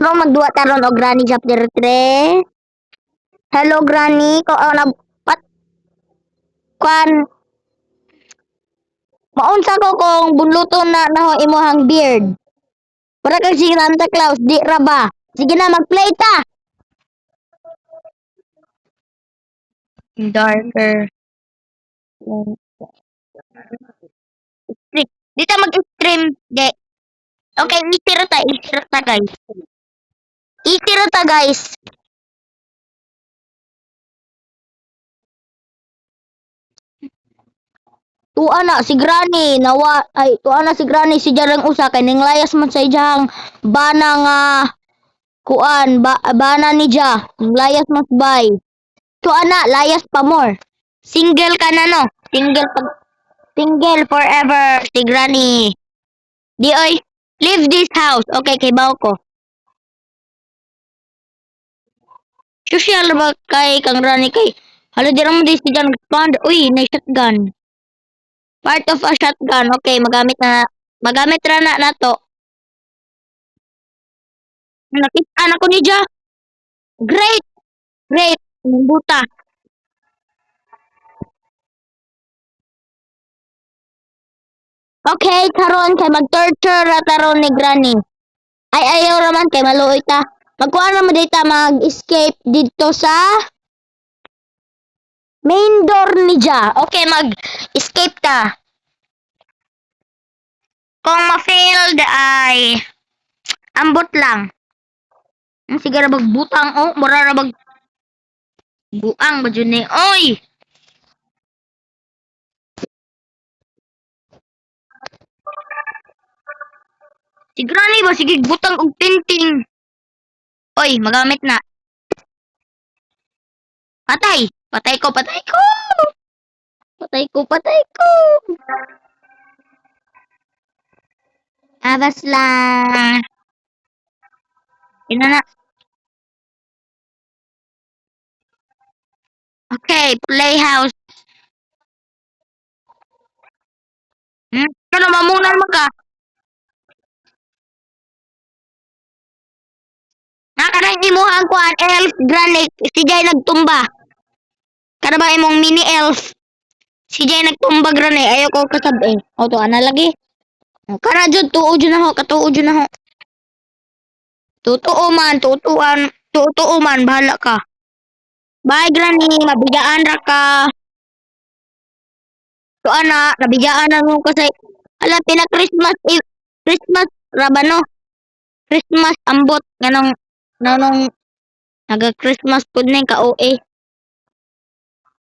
Karon magduwa taron og Granny chapter 3. Hello Granny, ko na pat kwan maunsa ko kung bunluton na naho imong beard. Para kag si Santa Claus, di ra ba? Sige na mag-play ta. Darker. Di ta mag-stream, de. Okay, easy ra ta guys. Easy ra ta guys. Tuwa na si Granny nawa ay tuwa na si Granny si jarang usa kay ning layas man sa ijang bana nga kuan bana ni Ja. Layas mas bay. Tuwa na layas pa more. Single ka na no. Single forever si Granny. Di oy leave this house. Okay kay baw ko. Social ba kay kang Granny kay hala di ra mo di si Jan respond. Uy, na shotgun. Part of a shotgun. Okay, magamit ra na nato. Nakita ko ni Ja. Great, great. Buta. Okay, karon kay mag-torture ra taron ni Granny. Ay ayaw raman kay maluoy ta. Magkuha na mo dita mag-escape dito sa main door ni Ja. Okay, mag-escape ta. Kung ma-failed ay ambot lang. Sige ra magbutang oh, mura ra mag buang ba jud ni. Oy! Si Granny ba sige butang og tinting. Oy, magamit na. Patay! Patay ko, patay ko! Patay ko, patay ko! Awas lang. Ina na. Okay, playhouse. Ano mamunan mo ka? Nakanang imuhang kuan elf Granny si Jay nagtumba. Kada ba imong mini elf? Si Jay nagtumba Granny ayo ko kasabi. O to ana lagi. Kana jud tuo jud na ho, katuo jud na ho. Totoo man, bahala ka. Bye Granny, mabigaan ra ka. To ana, nabigaan na mo kasi ala pina Christmas Eve, Christmas ra ba no? Christmas ambot nganong naga Christmas pud ni ka OA.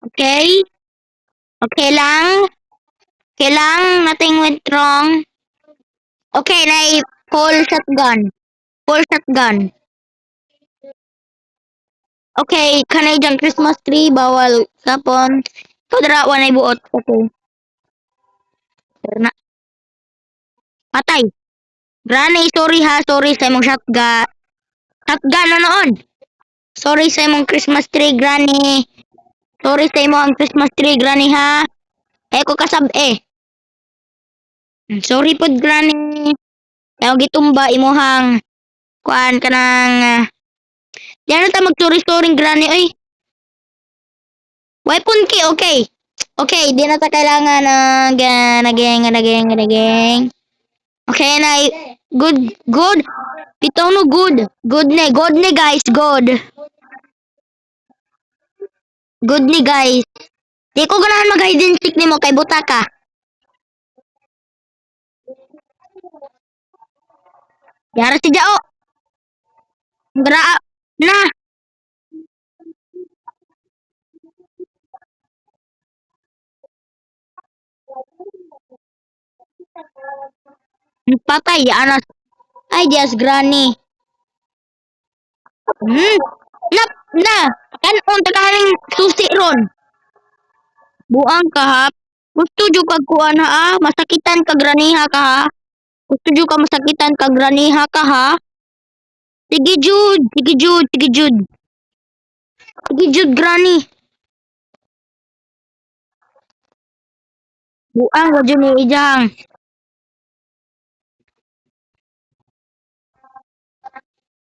Okay? Okay lang? Okay lang? Nothing went wrong? Okay, na full shotgun. Full shotgun. Okay, kanay dyan Christmas tree, bawal kapon. Kadra, wanay buot. Okay. Tara na. Patay. Granny, sorry ha. Sorry sa imong shotgun. Shotgun na noon. Sorry sa imong Christmas tree, Granny. Sorry sa imong Christmas tree, Granny ha. Ko kasab Sorry pod, Granny. Kaya gitumba imuhang kuan kanang yan ta mag-story Granny oy. Weapon key, okay. Okay, di na ta kailangan nageng. Okay na good. Bitaw no good. Good ni guys, good. Good ni guys. Di ko ganahan mag-hide and seek nimo kay buta ka. Yara si Jao. Gra na. Patay anas. Ay, Dias Granny. Hmm. Na. Kanon tagahaning susi ron. Buang ka ha. Gusto jud kag kuan ha. Masakitan kag graniha ka ha. Gusto jud ka masakitan kag graniha ka ha. Sige jud, sige jud, sige jud. Sige jud Granny. Buang wa jud ni ijang.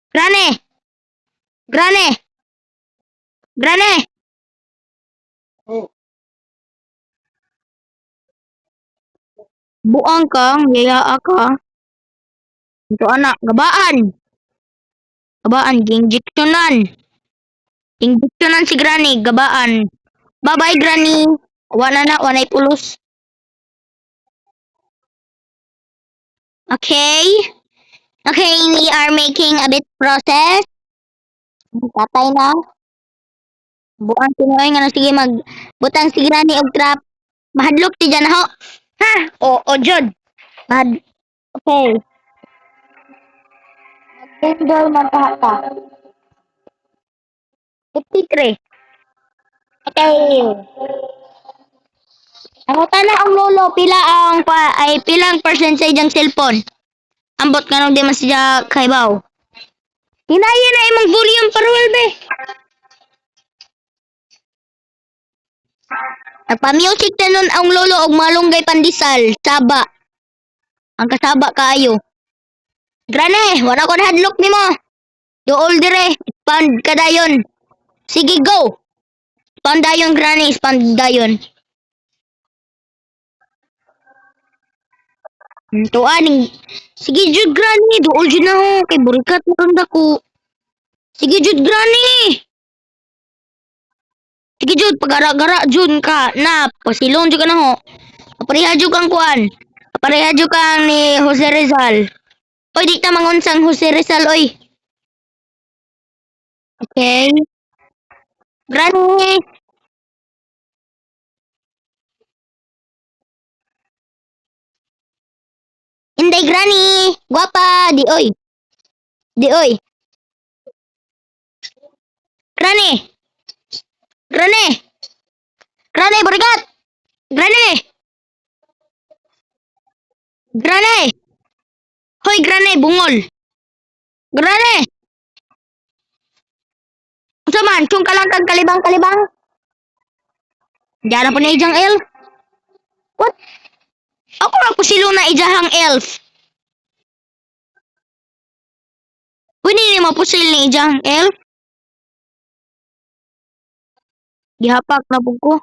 Granny! Granny! Granny! Buang kang, yaya ka. Ito anak, gabaan. Gabaan, ginjectionan. Ginjectionan si Granny, gabaan. Bye-bye, Granny. Wala na, wanay pulos. Okay? Okay, we are making a bit process. Tatay na. Buang Pinoy nga na sige mag butang si Granny og trap. Mahadlok ti dyan ho. Ha? O Jod. Mahad okay. Tender man ta. 53. Okay. Ako tala ang lolo pila ang ay pilang percent sa iyang cellphone. Ambot kanong di man siya kaibaw. Hinaya na imong volume parwel be. Nagpa-music tanon ang lolo og malunggay pandesal, saba. Ang kasaba kaayo. Grane, wala ko hadlok nimo. Do all dire, expand ka dayon. Sige go. Expand dayon Granny, expand dayon. Tuaning sige jud Granny, duol jud na ho kay burikat mo kang dako. Sige jud Granny. Sige jud pagara-gara jud ka na pasilong jud ka na ho. Pareha jud kang kuan. Pareha jud kang ni Jose Rizal. Oy di ta mangunsang Jose Rizal oy. Okay. Granny. Inday Granny. Guwapa di oy. Di oy. Granny. Granny. Granny burikat. Granny. Granny. Hoy Granny bungol. Granny. Unsa man chung ka lang kag kalibang-kalibang? Diyan po na ijang elf. What? Ako lang po silo na ijahang elf. Pwede ni mo pusil ni ijahang elf. Gihapak na po ko.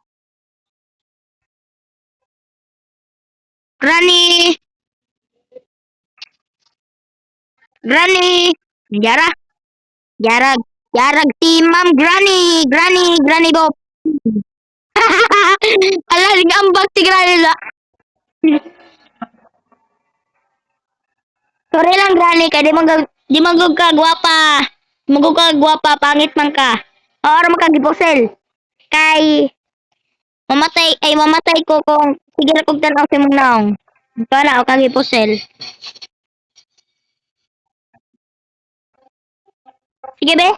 Granny. Granny. Yara. Yarag. Yarag si Ma'am Granny. Granny. Granny Bob. Ala, nag-ambag si Granny la. Sorry lang Granny, kay di magug ka gwapa. Di magug ka gwapa, pangit man ka. Or makagiposel. Kay mamatay ko kung sige na kog tanaw sa mong naong. Ito na ako kagiposel. Sige be.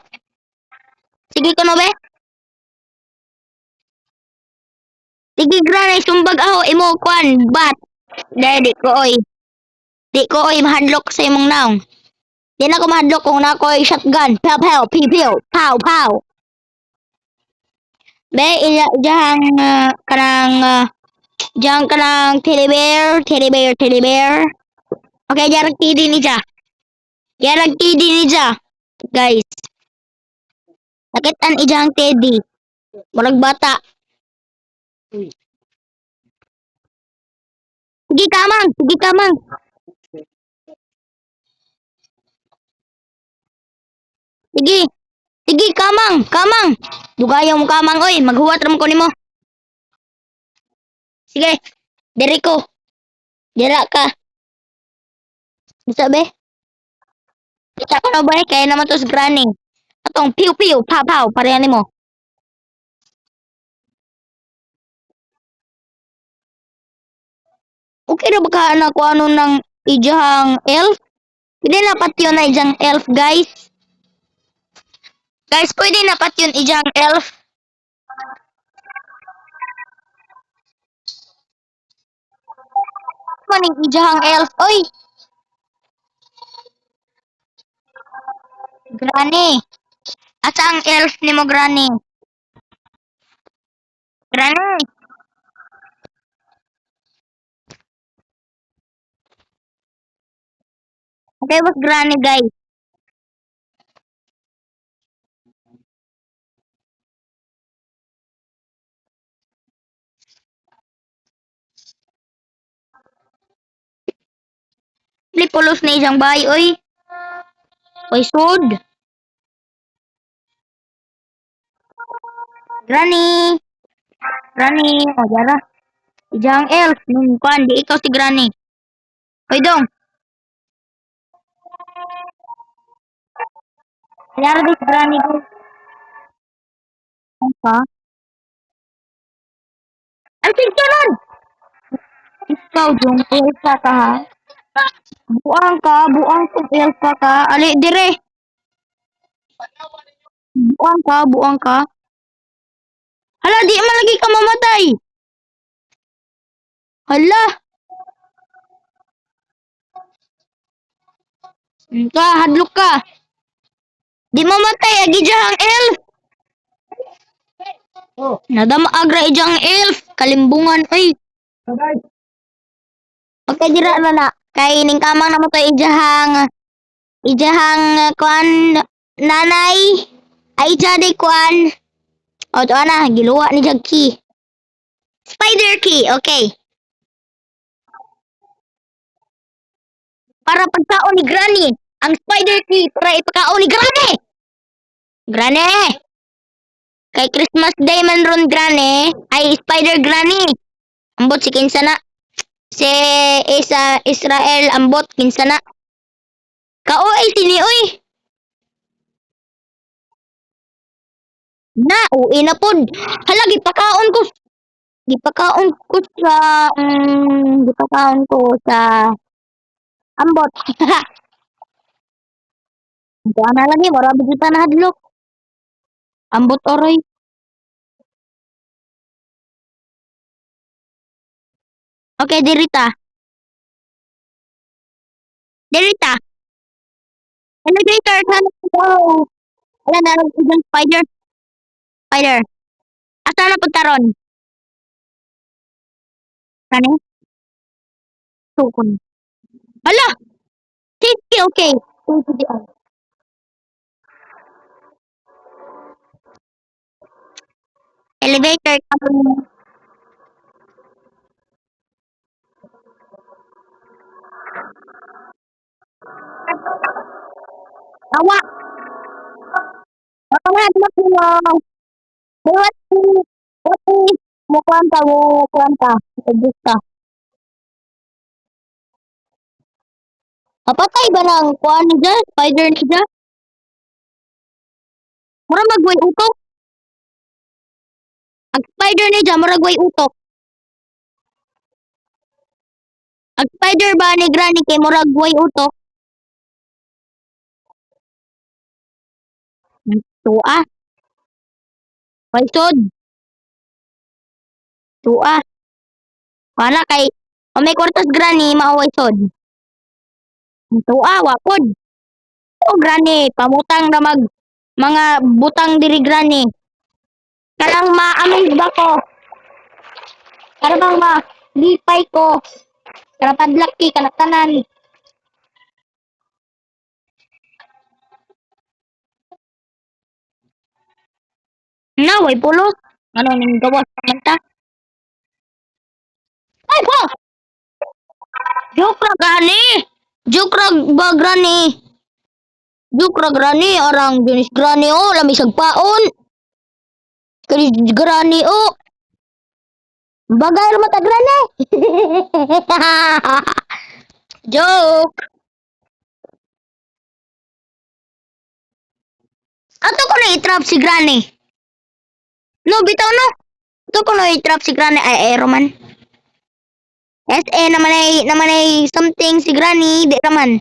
Sige ko no be. Sige Granny, sumbag ako imo kwan bat. Di ko oy. Di ko oy mahadlok sa imong naong. Di na ko mahadlok kung na ko'y shotgun. Pow pow, piu piu, pow pow. Be jahang kanang jahang kanang teddy bear. Okay, jarag TD ni ja. Jarag TD ni ja. Guys, sakit an ijahang teddy. Murag bata. Sige kamang, sige kamang. Sige. Sige kamang, kamang. Dugayo mo kamang oy, maghuwat ram ko nimo. Sige. Diri ko. Dira ka. Bisa be? Kita ko na ba kaya naman to sa Granny. Atong piu piu, pow pow, pareha nimo. Okay na ba ka anak ko ano ng ijahang elf? Pwede na pat yun na ijang elf guys. Guys, pwede na pat yun ijang elf. Maning ijahang elf. Oy, Granny. Asa ang elf ni mo Granny? Granny. Okay, was Granny guys. Pulos na ijang bahay, oy. Oy, sud. Granny. Granny. O, yara. Ijang elf. Nung kuan, di ikaw si Granny. Oy, dong. Yara di si Granny, dong. Ano ka? Ang tigtunan! Ikaw, dong. Elfa ka, ha? Buang ka. Buang kong elfa ka. Ali, dire. Buang ka. Buang ka. Hala, di man lagi ka mamatay. Hala. Ka, hadlok ka. Di mamatay, agi diyang elf. Nadama agra ijang elf. Kalimbungan, ay. Okay, dira na na. Kay ning kamang na mo to ijahang kuan nanay. Ay, jadi kuan. O, to ana, giluwa ni jag key. Spider key, okay. Para pagkaon ni Granny. Ang spider key para ipakaon ni Granny. Granny. Kay Christmas Day man ron Granny. Ay, Spider Granny. Ambot si kinsa na. Si Israel ambot kinsa na. Kaoy sini oy. Na, uwi na pod. Hala, gipakaon ko sa ambot. Ito na lagi, marami kita na hadlok. Ambot oroy. Okay, dirita. Dirita. Elevator, sana ko. Wala na lang sigang spider. Spider. Asa na punta ron? Kani? Tukon. Hala! Sige, okay. Sige, di ay. Elevator, kapag awa. Ako nga, hadlok mo. Buwati. Buwati. Mukuhan ka. Ibig ka. Mapatay ba ng kuhan niya? Spider niya? Mura magway utok. Ang spider niya, mura magway utok. Ang spider ba ni Granny kay mura magway utok? Tua. Paisod. Tua. Wala kay, o may kwartas Granny, maaway sod. Tua, wapod. O Granny, pamutang na mga butang diri Granny. Karang ma-amaze ba ko? Karang ma-lipay ko. Karang padlaki, kanatanan. Na, way pulos. Ano ning gawas naman ta? Ay, po! Joke ra gani! Joke ra ba Granny? Joke ra Granny, arang dinis Granny o, lamisag paon. Kani Granny o. Bagay ra mata Granny. Joke. Ato ko na i-trap si Granny. No, bitaw no. Ato ko na i-trap si Granny. Ay, Aeroman. Naman ay something si Granny. Di raman.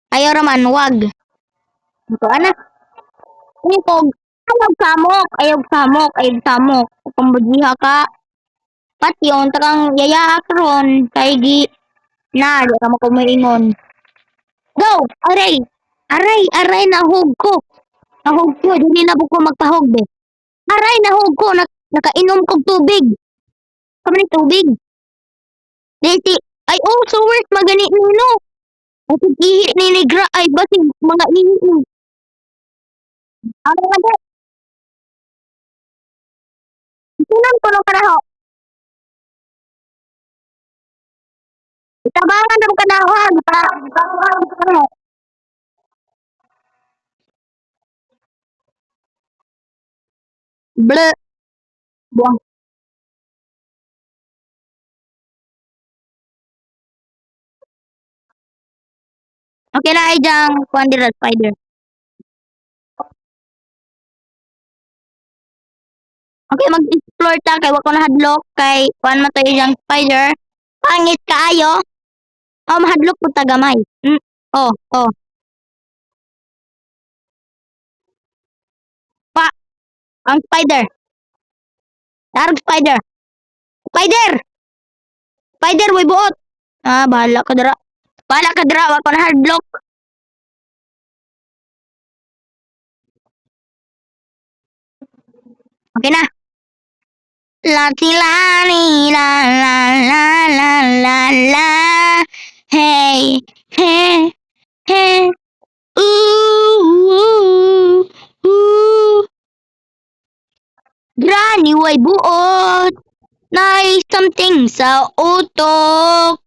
Ayaw raman, wag. Ito, ana. Ito, ayaw samok. Ayaw samok. Ayaw samok. Pambujiha ka. Patyon, takang yaya akron. Kay gi. Na, di ka makumaingon. Go! Aray! Aray, nahog ko. Nahog ko, dili na ko magpahog, be. Aray, nahog ko, nakainom kog tubig. Kami ni tubig. Diti, ay, oh, so worth magani nino. Basig ihi ni negra, ay, basig mga ihi. Ano nga de? Sinan ko nung karaho. Tabangan ng kanahan para ble buang. Okay na ay jang kuan dira spider. Okay, mag-explore ta kay wa ko nahadlok kay kuan man tayo diyang spider. Pangit kaayo. Oh, mahadlok pud ta gamay. Oh, oh. Pa ang spider. Dark spider. Spider! Spider way buot. Ah, bahala ka dira. Bahala ka dira wa ko nahadlok. Okay na. Lati la ni la la la la la la. Hey, hey, hey. Ooh, ooh, ooh. Granny way buot. Nay something sa utok.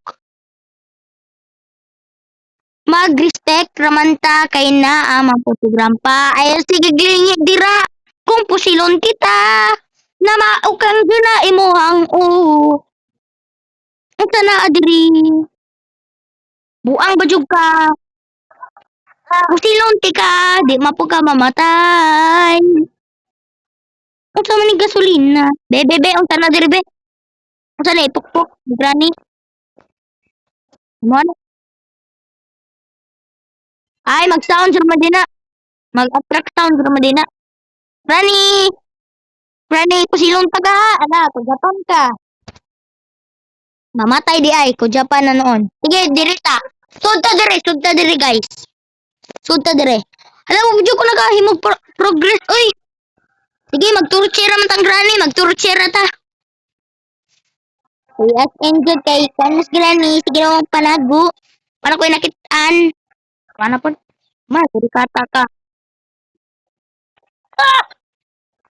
Mag-respect raman ta kay naa maputugram pa. Ay sige glingi dira. Kung pusilon kita. Na maukang gina imuhang Unsa na adiri. Buang bajug ka. Pusilon ti ka. Di mapo ka mamatay. Unsa man ni gasolina. Bebe, unsa na diri be? Unsa na ipukpok? Granny. Mo na. Ay mag-sound sa Madina. Mag-attract sound sa Madina. Granny. Granny, pusilon ta ka. Ala, pagapon ka. Mamatay di ay, ko Japan na noon. Sige, diri ta. Sudta diri guys. Sudta diri. Alam mo, medyo ko nagahimog progress. Uy, sige, magturchera man tang granny, magturchera ta. Yes, enjoy kay Kanas Granny. Sige naman panago. Para ko'y nakitaan. Mana po? Ma, diri kata ka. Ah!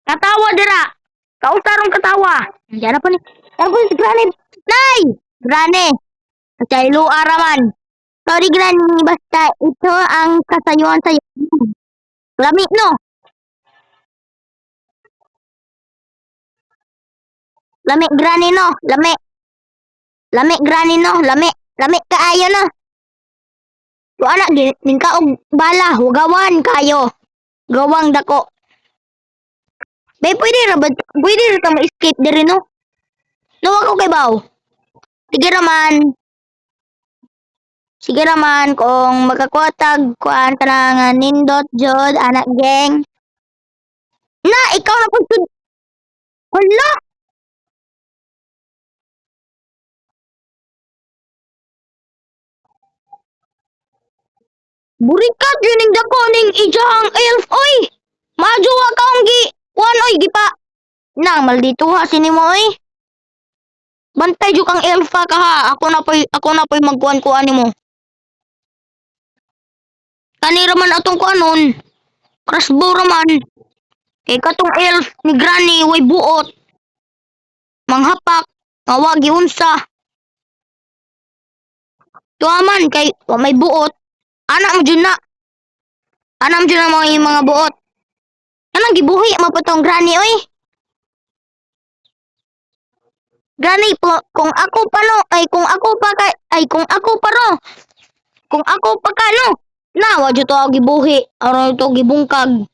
Katawa dira. Kausarong katawa. Diyan na po ni. Ako si Granny. Nay! Granny. Kaylo araman. Sorry Granny, basta ito ang kasayuan sa'yo. Lami no? Lami Granny no? Lami. Lami Granny no? Lami. Lami kaayo no? So anak, ning og bala. Hugawan kayo. Gawang dako. Bay, pwede ra ka ma-escape diri no? No, ako kay baw. Sige raman. Sige raman kung magkakuatag kuan ka na nga nindot jod anak geng. Na, ikaw na pud sud. Hala, burikat yuning dako ning ijang elf oy. Majuwa ka ang gi. Kuan oy gipa. Nang maldituha sini mo oy. Bantay jud kang elfa ka ha. Ako na poy magkuan-kuan nimo. Kani raman atong kuanon. Crossbow raman. Kay katong elf ni Granny way buot. Manghapak. Nga giunsa. Tuaman kay wa may buot. Anak mo dyan na. Anak mo dyan na mga buot. Anong gibuhi mapatong Granny oy. Granny po, kung ako pa no, ay kung ako pa ka, ay kung ako pa ro. Kung ako pa ka no. Na, wa dyan to ako gibuhi. Aron to gibungkag.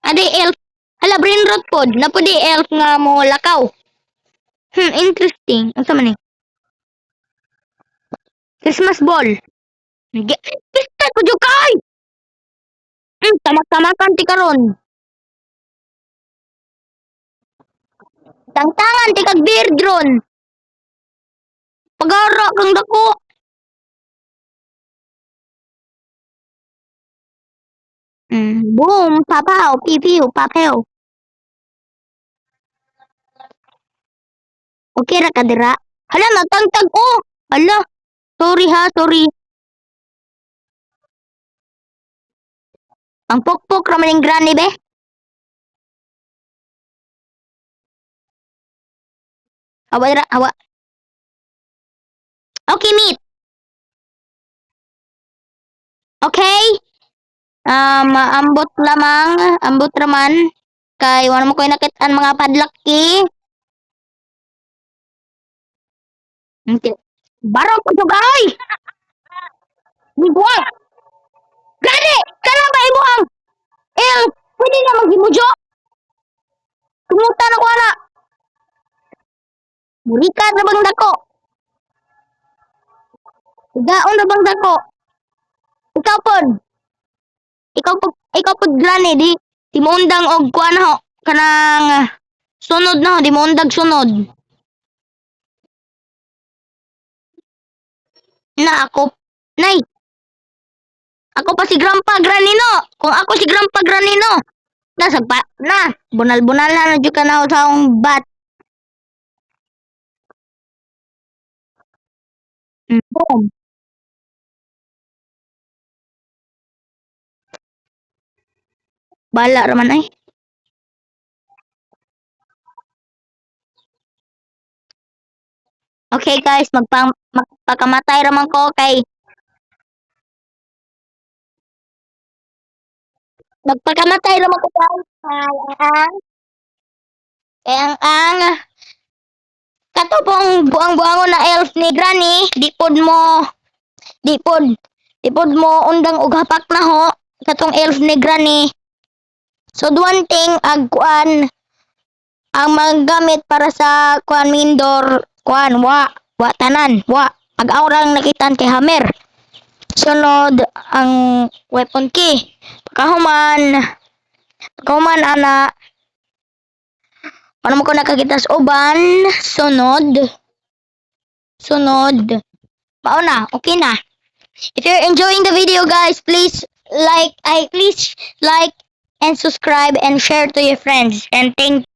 Adi elf. Hala, brain rot pod. Napodi elf nga mo lakaw. Interesting. Ang sama ni? Christmas ball. Pista ko dyan kay! Tamak-tamakan ti karon. Tangtangan ti kag beer drone. Pagara kang dako. Boom, papaw, pipiw, papew. Okay ra ka dira. Hala, natangtag ko. Hala, sorry ha, sorry. Ang pokpok raman yung granny be. Hawa dira, hawa. Okay, meet. Okay? Ambot raman. Kay wala mo ko'y nakit-an mga padlaki. Okay. Barang po dugay! Buwag! Gani! Kana ba imo ang pwede na maghimujo? Kumuta na ko ana. Murikat na bang dako? Gaon na bang dako? Ikaw pod. Ikaw pod gani di mo undang og kuan ho kanang sunod na ho, di mo undag sunod. Na ako nay. Ako pa si Grandpa Granino. Kung ako si Grandpa Granino, nasa pa na bunal-bunal na jud ka na sa akong bat. Boom. Bala raman ay. Okay guys, magpakamatay raman ko kay magpakamatay raman ko guys. Kay ang kato pong buang-buangon na elf ni Granny, di pod mo undang og hapak na ho katong elf ni Granny. So one thing kuan ang maggamit para sa kuan mindor kuan wa tanan wa ag-aurang nakitan kay hammer. Sunod ang weapon key. Pagkahuman ana ano mo ko nakakita sa uban, sunod. Mauna, okay na. If you're enjoying the video guys, please like and subscribe and share to your friends. And thank